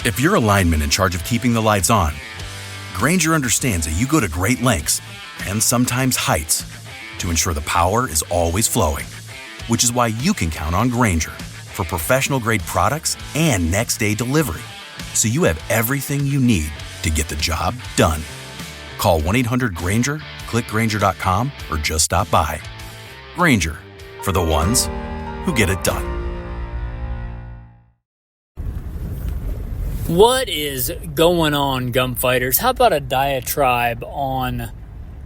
If you're a lineman in charge of keeping the lights on, Grainger understands that you go to great lengths and sometimes heights to ensure the power is always flowing, which is why you can count on Grainger for professional-grade products and next-day delivery, so you have everything you need to get the job done. Call 1-800-GRAINGER, click Grainger.com, or just stop by. Grainger, for the ones who get it done. What is going on, gunfighters? How about a diatribe on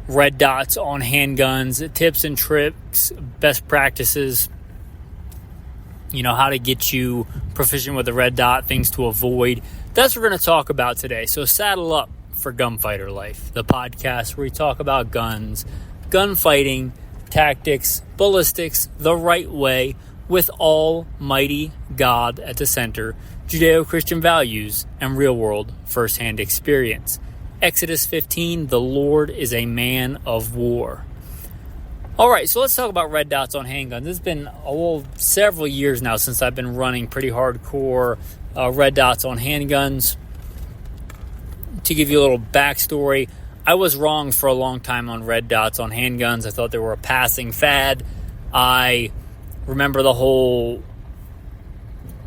red dots on handguns, tips and tricks, best practices, how to get you proficient with a red dot, things to avoid. That's what we're going to talk about today. So saddle up for Gunfighter Life, the podcast where we talk about guns, gunfighting, tactics, ballistics, the right way, with Almighty God at the center, Judeo-Christian values, and real-world first-hand experience. Exodus 15, the Lord is a man of war. All right, so let's talk about red dots on handguns. It's been several years now since I've been running pretty hardcore red dots on handguns. To give you a little backstory, I was wrong for a long time on red dots on handguns. I thought they were a passing fad. I remember the whole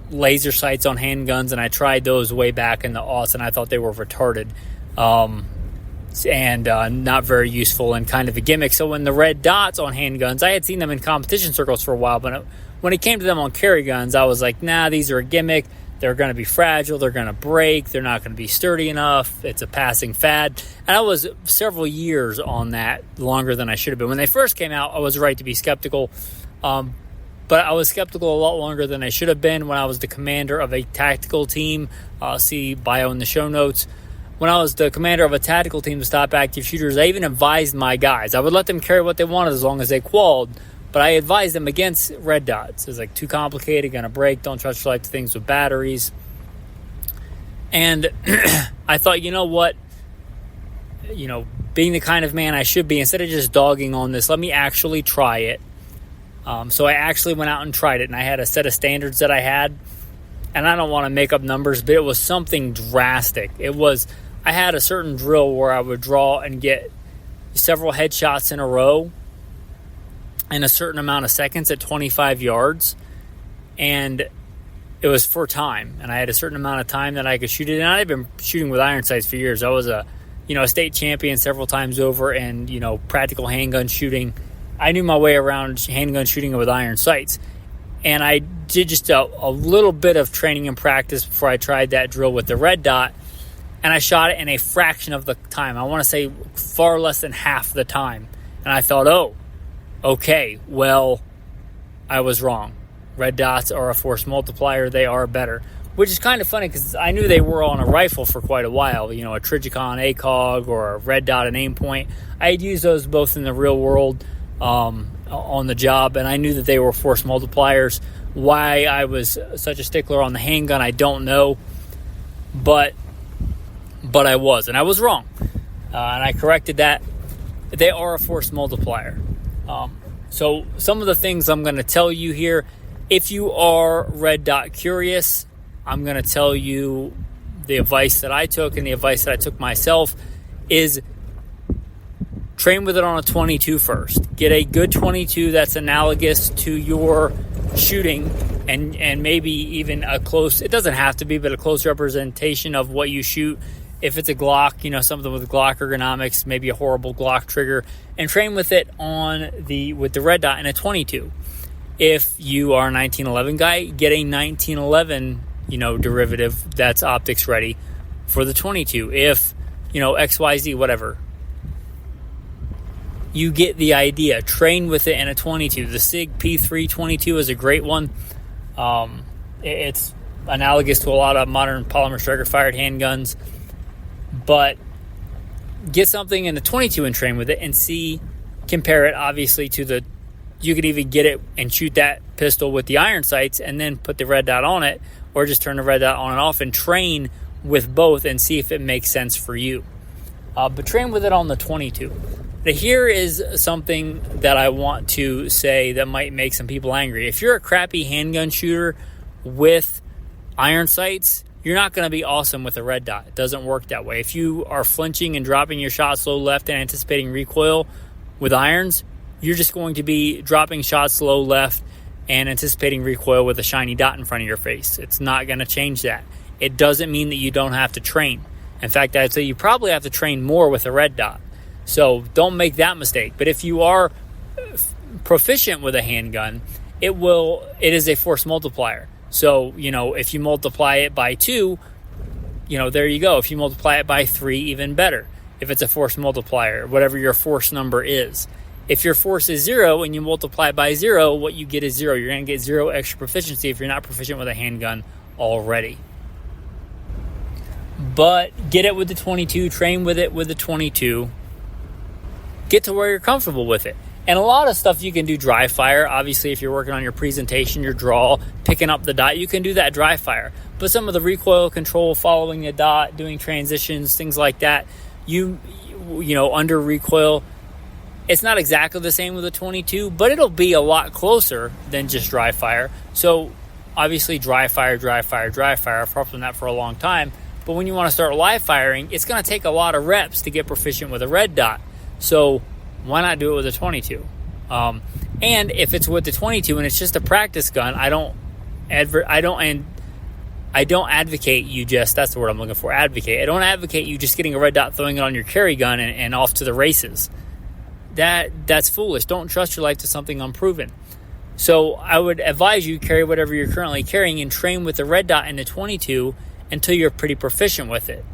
laser sights on handguns, and I tried those way back in the aughts, and I thought they were retarded and not very useful and kind of a gimmick. So when the red dots on handguns, I had seen them in competition circles for a while, but when it came to them on carry guns, I was like, nah, these are a gimmick. They're going to be fragile. They're going to break. They're not going to be sturdy enough. It's a passing fad. And I was several years on that, longer than I should have been. When they first came out, I was right to be skeptical. But I was skeptical a lot longer than I should have been when I was the commander of a tactical team. See bio in the show notes. When I was the commander of a tactical team to stop active shooters, I even advised my guys. I would let them carry what they wanted as long as they qualled. But I advised them against red dots. It's like too complicated, going to break. Don't trust your life to things with batteries. And I thought, you know what? Being the kind of man I should be, instead of just dogging on this, let me actually try it. So I actually went out and tried it, and I had a set of standards that I had. And I don't want to make up numbers, but it was something drastic. I had a certain drill where I would draw and get several headshots in a row in a certain amount of seconds at 25 yards, and it was for time, and I had a certain amount of time that I could shoot it. And I've been shooting with iron sights for years. I was a state champion several times over, and practical handgun shooting. I knew my way around handgun shooting with iron sights, and I did just a little bit of training and practice before I tried that drill with the red dot, and I shot it in a fraction of the time. I want to say far less than half the time, and I thought, okay, well, I was wrong. Red dots are a force multiplier. They are better, which is kind of funny because I knew they were on a rifle for quite a while, a Trijicon ACOG or a red dot and aim point. I had used those both in the real world on the job, and I knew that they were force multipliers. Why I was such a stickler on the handgun, I don't know, but I was, and I was wrong, and I corrected that. They are a force multiplier. So some of the things I'm going to tell you here, if you are red dot curious, I'm going to tell you the advice that I took, and the advice that I took myself is train with it on a 22 first. Get a good 22 that's analogous to your shooting, and maybe even a close, it doesn't have to be, but a close representation of what you shoot. If it's a Glock, something with Glock ergonomics, maybe a horrible Glock trigger, and train with it with the red dot in a 22. If you are a 1911 guy, get a 1911, derivative that's optics ready for the 22. If, XYZ, whatever. You get the idea. Train with it in a 22. The SIG P322 is a great one. It's analogous to a lot of modern polymer striker-fired handguns. But get something in the 22 and train with it and compare it obviously to you could even get it and shoot that pistol with the iron sights and then put the red dot on it, or just turn the red dot on and off and train with both and see if it makes sense for you. But train with it on the 22. Now, here is something that I want to say that might make some people angry. If you're a crappy handgun shooter with iron sights, you're not going to be awesome with a red dot. It doesn't work that way. If you are flinching and dropping your shots low left and anticipating recoil with irons, you're just going to be dropping shots low left and anticipating recoil with a shiny dot in front of your face. It's not going to change that. It doesn't mean that you don't have to train. In fact, I'd say you probably have to train more with a red dot. So don't make that mistake. But if you are proficient with a handgun, it is a force multiplier. So, if you multiply it by 2, there you go. If you multiply it by 3, even better. If it's a force multiplier, whatever your force number is. If your force is 0 and you multiply by 0, what you get is 0. You're going to get 0 extra proficiency if you're not proficient with a handgun already. But get it with the 22, train with it with the 22. Get to where you're comfortable with it. And a lot of stuff you can do dry fire. Obviously, if you're working on your presentation, your draw, picking up the dot, you can do that dry fire. But some of the recoil control, following the dot, doing transitions, things like that, under recoil, it's not exactly the same with a 22, but it'll be a lot closer than just dry fire. So obviously dry fire. I've worked on that for a long time. But when you want to start live firing, it's going to take a lot of reps to get proficient with a red dot. So why not do it with a 22? And if it's with the 22 and it's just a practice gun, I don't advocate you just, that's the word I'm looking for, advocate. I don't advocate you just getting a red dot, throwing it on your carry gun and off to the races. That's foolish. Don't trust your life to something unproven. So I would advise you carry whatever you're currently carrying and train with the red dot and the 22 until you're pretty proficient with it.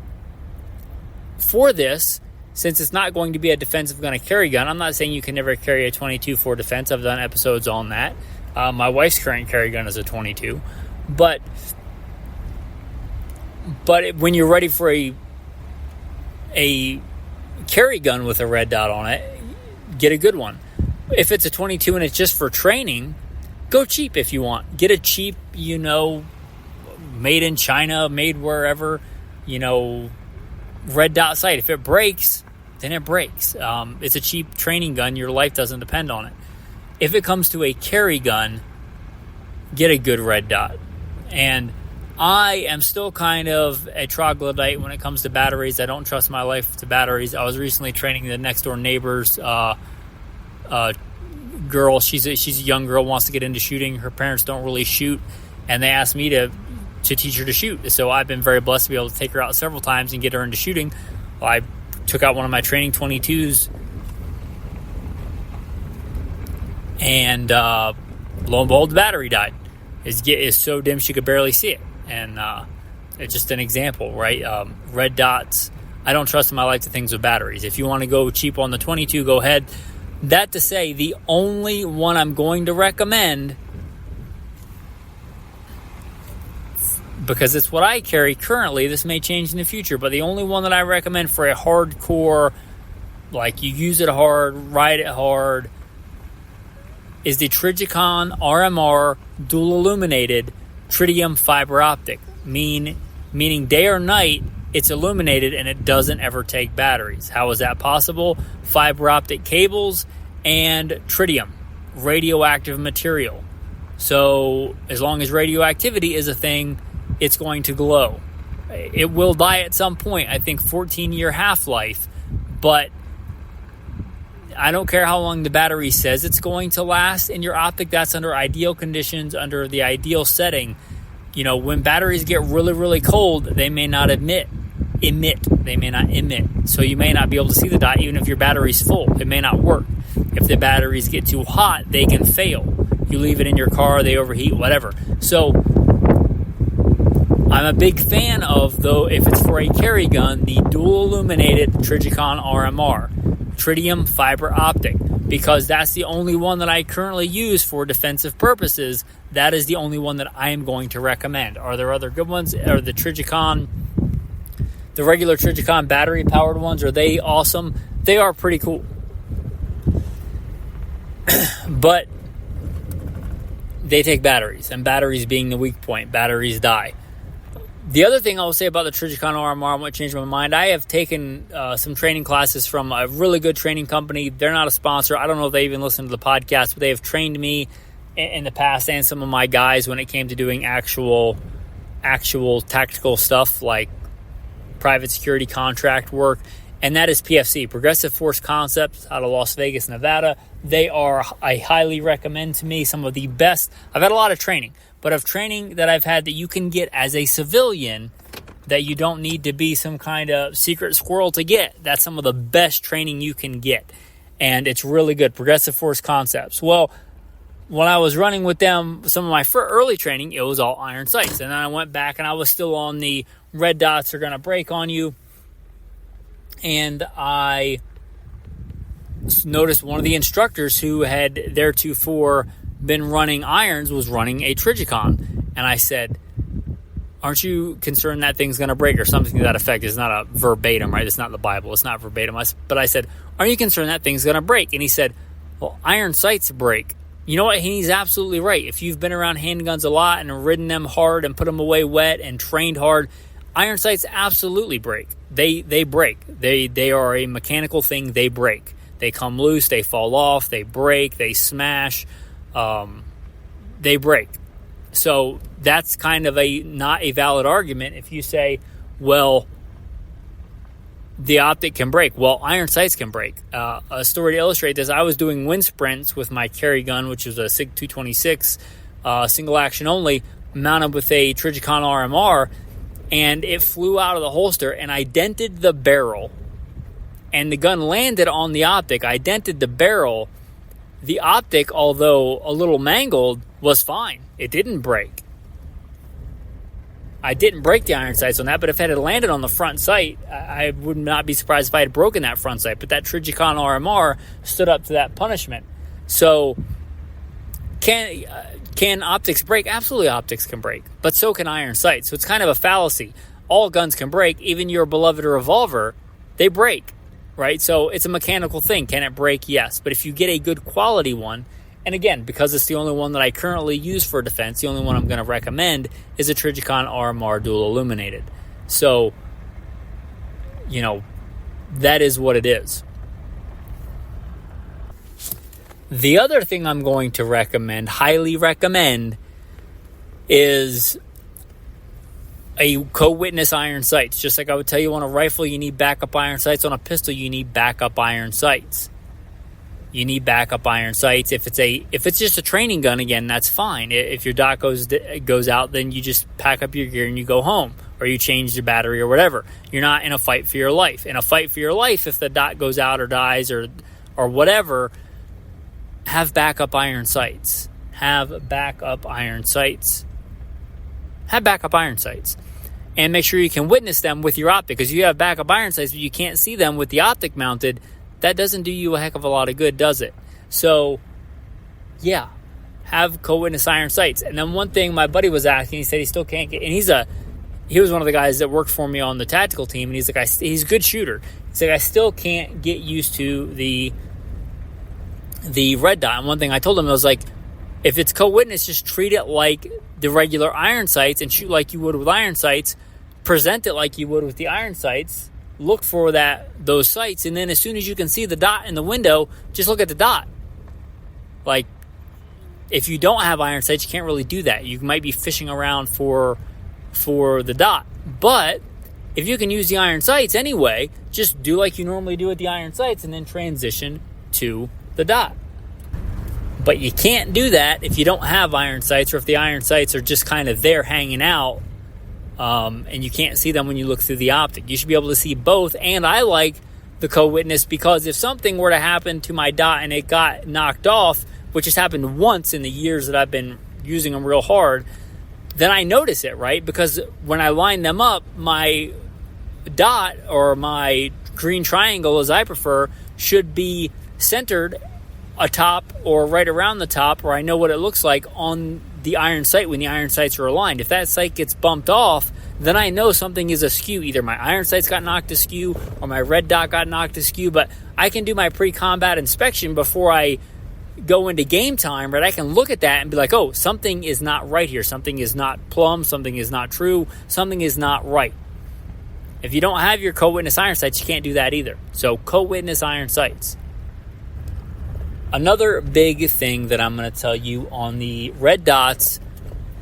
For this, since it's not going to be a defensive gun, a carry gun, I'm not saying you can never carry a 22 for defense. I've done episodes on that. My wife's current carry gun is a 22. But when you're ready for a carry gun with a red dot on it, get a good one. If it's a 22 and it's just for training, go cheap if you want. Get a cheap, made in China, made wherever, red dot sight. If it breaks, then it breaks. It's a cheap training gun. Your life doesn't depend on it. If it comes to a carry gun, get a good red dot. And I am still kind of a troglodyte when it comes to batteries. I don't trust my life to batteries. I was recently training the next door neighbor's girl. She's a young girl, wants to get into shooting. Her parents don't really shoot, and they asked me to teach her to shoot. So I've been very blessed to be able to take her out several times and get her into shooting. I took out one of my training 22s, and lo and behold, the battery died. It's so dim she could barely see it. And it's just an example, right? Red dots, I don't trust in my life to things with batteries. If you want to go cheap on the 22, go ahead. That to say, the only one I'm going to recommend, because it's what I carry currently, this may change in the future, but the only one that I recommend for a hardcore, like you use it hard, ride it hard, is the Trijicon RMR dual illuminated tritium fiber optic, meaning day or night it's illuminated and it doesn't ever take batteries. How is that possible? Fiber optic cables and tritium, radioactive material. So as long as radioactivity is a thing, it's going to glow. It will die at some point. I think 14-year half-life, but I don't care how long the battery says it's going to last in your optic. That's under ideal conditions, under the ideal setting. When batteries get really, really cold, they may not emit. They may not emit. So you may not be able to see the dot even if your battery's full. It may not work. If the batteries get too hot, they can fail. You leave it in your car, they overheat, whatever. So I'm a big fan of, though, if it's for a carry gun, the dual illuminated Trijicon RMR, tritium fiber optic, because that's the only one that I currently use for defensive purposes. That is the only one that I am going to recommend. Are there other good ones? Are the Trijicon, the regular Trijicon battery powered ones, are they awesome? They are pretty cool. But they take batteries, and batteries being the weak point, batteries die. The other thing I will say about the Trijicon RMR, I want to change my mind. I have taken some training classes from a really good training company. They're not a sponsor. I don't know if they even listen to the podcast, but they have trained me in the past and some of my guys when it came to doing actual actual tactical stuff like private security contract work, and that is PFC, Progressive Force Concepts, out of Las Vegas, Nevada. I highly recommend to me some of the best. I've had a lot of training, but of training that I've had that you can get as a civilian that you don't need to be some kind of secret squirrel to get. That's some of the best training you can get, and it's really good. Progressive Force Concepts. Well, when I was running with them, some of my early training, it was all iron sights. And then I went back and I was still on the red dots are going to break on you. And I noticed one of the instructors who had theretofore been running irons was running a Trigicon. And I said, aren't you concerned that thing's going to break or something to that effect? It's not a verbatim, right? It's not the Bible. It's not verbatim. But I said, aren't you concerned that thing's going to break? And he said, well, iron sights break. You know what? He's absolutely right. If you've been around handguns a lot and ridden them hard and put them away wet and trained hard, iron sights absolutely break. They break. They are a mechanical thing. They break. They come loose. They fall off. They break. They smash. They break. So that's kind of not a valid argument if you say, well, the optic can break. Well, iron sights can break. A story to illustrate this, I was doing wind sprints with my carry gun, which is a SIG 226, single action only, mounted with a Trigicon RMR, and it flew out of the holster, and I dented the barrel. And the gun landed on the optic. I dented the barrel. The optic, although a little mangled, was fine. It didn't break. I didn't break the iron sights on that, but if it had landed on the front sight, I would not be surprised if I had broken that front sight. But that Trigicon RMR stood up to that punishment. So, can optics break? Absolutely, optics can break, but so can iron sights. So it's kind of a fallacy. All guns can break, even your beloved revolver, they break, right? So it's a mechanical thing. Can it break? Yes. But if you get a good quality one, and again, because it's the only one that I currently use for defense, the only one I'm going to recommend is a Trigicon RMR dual illuminated. So, that is what it is. The other thing I'm going to recommend, highly recommend, is a co-witness iron sights. Just like I would tell you on a rifle, you need backup iron sights. On a pistol, you need backup iron sights. You need backup iron sights. If it's just a training gun, again, that's fine. If your dot goes out, then you just pack up your gear and you go home, or you change your battery or whatever. You're not in a fight for your life. In a fight for your life, if the dot goes out or dies or whatever, have backup iron sights. Have backup iron sights. Have backup iron sights. And make sure you can witness them with your optic, because you have backup iron sights, but you can't see them with the optic mounted. That doesn't do you a heck of a lot of good, does it? So, yeah, have co-witness iron sights. And then one thing my buddy was asking, he said he still can't get, and he was one of the guys that worked for me on the tactical team, and he's like, he's a good shooter. He's like, I still can't get used to the red dot. And one thing I told him, I was like, if it's co-witness, just treat it like the regular iron sights and shoot like you would with iron sights. Present it like you would with the iron sights. Look for those sights, and then as soon as you can see the dot in the window, just look at the dot. Like, if you don't have iron sights, you can't really do that. You might be fishing around for the dot. But if you can use the iron sights anyway, just do like you normally do with the iron sights and then transition to the dot. But you can't do that if you don't have iron sights, or if the iron sights are just kind of there hanging out. And you can't see them when you look through the optic. You should be able to see both. And I like the co-witness, because if something were to happen to my dot and it got knocked off, which has happened once in the years that I've been using them real hard, then I notice it, right? Because when I line them up, my dot, or my green triangle as I prefer, should be centered atop or right around the top, or I know what it looks like on the iron sight when the iron sights are aligned. If that sight gets bumped off, then I know something is askew. Either my iron sights got knocked askew or my red dot got knocked askew. But I can do my pre-combat inspection before I go into game time, right? I can look at that and be like, oh, something is not right here. Something is not plumb. Something is not true. Something is not right. If you don't have your co-witness iron sights, you can't do that either. So co-witness iron sights. Another big thing that I'm going to tell you on the red dots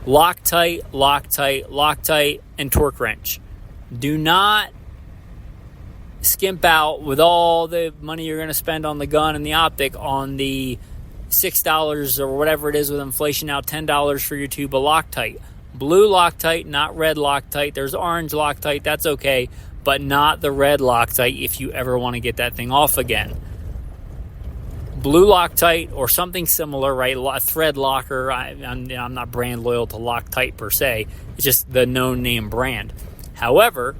Loctite, Loctite, Loctite, and torque wrench. Do not skimp out with all the money you're going to spend on the gun and the optic on the $6 or whatever it is with inflation now, $10 for your tube of Loctite. Blue Loctite, not red Loctite. There's orange Loctite, that's okay, but not the red Loctite if you ever want to get that thing off again. Blue Loctite or something similar, right? A thread locker. I'm not brand loyal to Loctite per se. It's just the known name brand. However,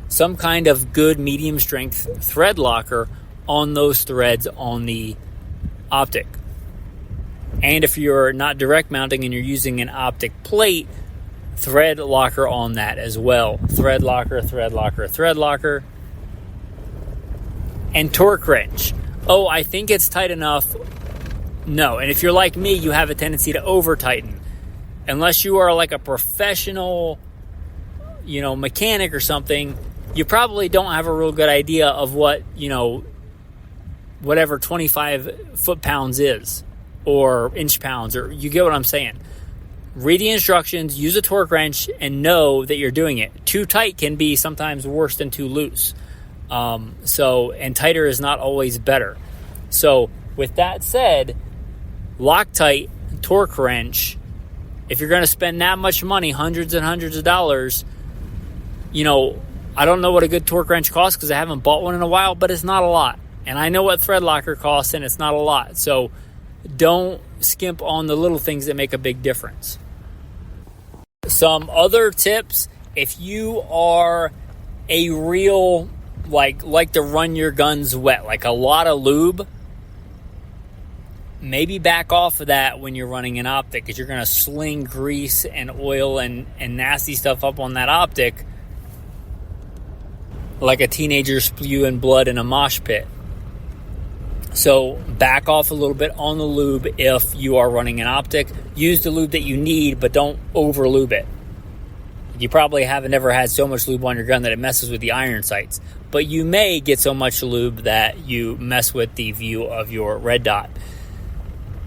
some kind of good medium strength thread locker on those threads on the optic. And if you're not direct mounting and you're using an optic plate, thread locker on that as well. Thread locker, thread locker, thread locker. And torque wrench. Oh, I think it's tight enough. No. And if you're like me, you have a tendency to over tighten. Unless you are like a professional, mechanic or something, you probably don't have a real good idea of what, whatever 25 foot-pounds is, or inch-pounds, or you get what I'm saying. Read the instructions, use a torque wrench, and know that you're doing it. Too tight can be sometimes worse than too loose. And tighter is not always better. So, with that said, Loctite, torque wrench, if you're going to spend that much money, hundreds and hundreds of dollars, I don't know what a good torque wrench costs because I haven't bought one in a while, but it's not a lot. And I know what thread locker costs, and it's not a lot. So don't skimp on the little things that make a big difference. Some other tips, if you are a real, like to run your guns wet, like a lot of lube, maybe back off of that when you're running an optic because you're going to sling grease and oil and nasty stuff up on that optic like a teenager spewing blood in a mosh pit. So back off a little bit on the lube if you are running an optic. Use the lube that you need, but don't over lube it. You probably haven't ever had so much lube on your gun that it messes with the iron sights. But you may get so much lube that you mess with the view of your red dot.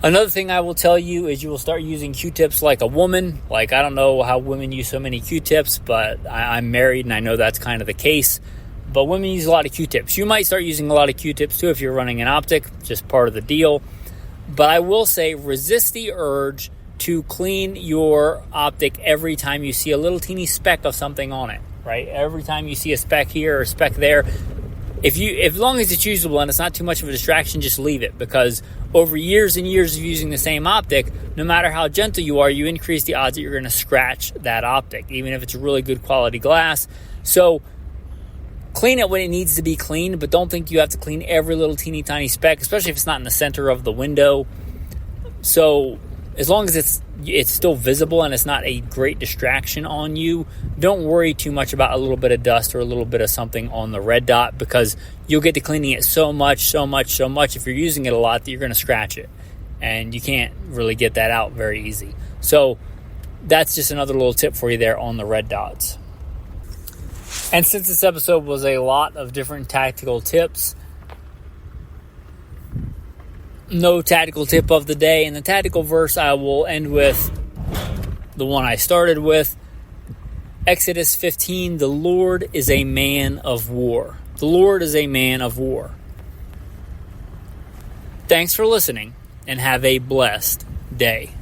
Another thing I will tell you is you will start using Q-tips like a woman. I don't know how women use so many Q-tips, but I'm married and I know that's kind of the case. But women use a lot of Q-tips. You might start using a lot of Q-tips too if you're running an optic, just part of the deal. But I will say resist the urge to clean your optic every time you see a little teeny speck of something on it, right? Every time you see a speck here or a speck there, as long as it's usable and it's not too much of a distraction, just leave it, because over years and years of using the same optic, no matter how gentle you are, you increase the odds that you're going to scratch that optic, even if it's a really good quality glass. So clean it when it needs to be cleaned, but don't think you have to clean every little teeny tiny speck, especially if it's not in the center of the window. So as long as it's still visible and it's not a great distraction on you, don't worry too much about a little bit of dust or a little bit of something on the red dot, because you'll get to cleaning it so much if you're using it a lot that you're going to scratch it, and you can't really get that out very easy. So that's just another little tip for you there on the red dots. And since this episode was a lot of different tactical tips, no tactical tip of the day. And the tactical verse I will end with the one I started with. Exodus 15, the Lord is a man of war. The Lord is a man of war. Thanks for listening, and have a blessed day.